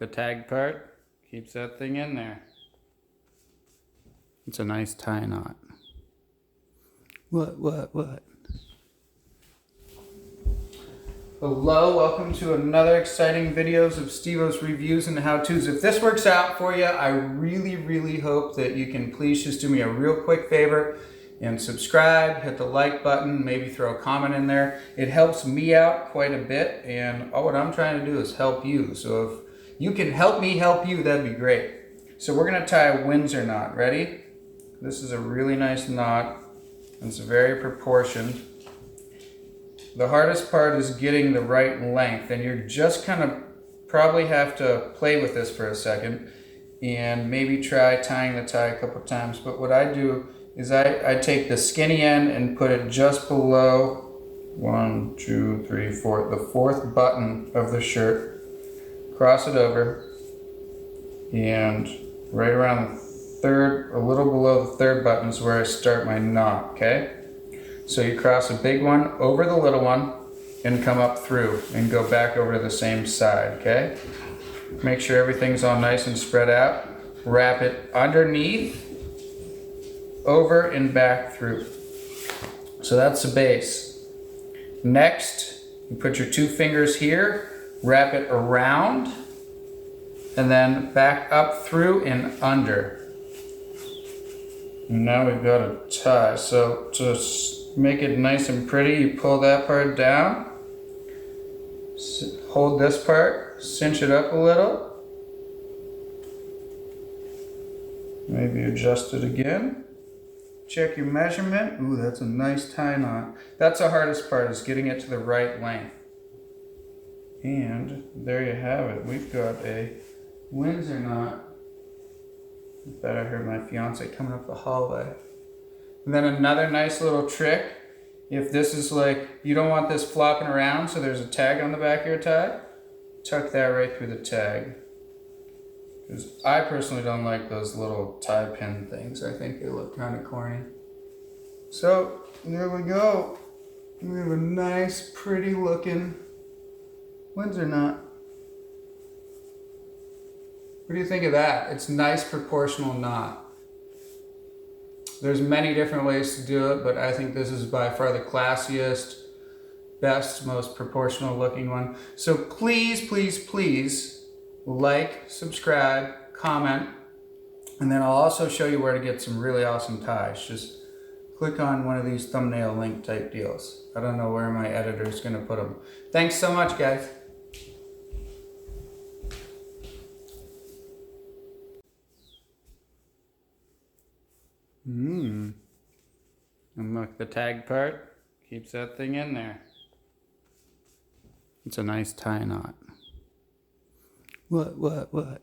the tag part keeps that thing in there. It's a nice tie knot. What? Hello, welcome to another exciting videos of Steve-O's reviews and how-tos. If this works out for you, I really hope that you can please just do me a real quick favor and subscribe, hit the like button, maybe throw a comment in there. It helps me out quite a bit, and all what I'm trying to do is help you. So if you can help me help you, that'd be great. So we're gonna tie a Windsor knot. Ready? This is a really nice knot. It's very proportioned. The hardest part is getting the right length, and you're just kind of probably have to play with this for a second and maybe try tying the tie a couple times. But what I do is I take the skinny end and put it just below 1, 2, 3, 4, the fourth button of the shirt, cross it over, and right around the third, a little below the third button is where I start my knot, okay? So you cross a big one over the little one and come up through and go back over to the same side, okay? Make sure everything's all nice and spread out. Wrap it underneath, over and back through. So that's the base. Next, you put your 2 fingers here, wrap it around, and then back up through and under. And now we've got a tie. So to make it nice and pretty, you pull that part down, hold this part, cinch it up a little, maybe adjust it again, check your measurement. Ooh, that's a nice tie knot. That's the hardest part, is getting it to the right length. And there you have it. We've got a Windsor knot. I bet I heard my fiance coming up the hallway. And then another nice little trick, if this is like, you don't want this flopping around so there's a tag on the back of your tie, tuck that right through the tag. Because I personally don't like those little tie pin things. I think they look kind of corny. So, there we go. We have a nice, pretty looking Windsor knot. What do you think of that? It's a nice proportional knot. There's many different ways to do it, but I think this is by far the classiest, best, most proportional looking one. So please like, subscribe, comment, and then I'll also show you where to get some really awesome ties. Just click on one of these thumbnail link type deals. I don't know where my editor's gonna put them. Thanks so much, guys. And look, the tag part keeps that thing in there. It's a nice tie knot. What?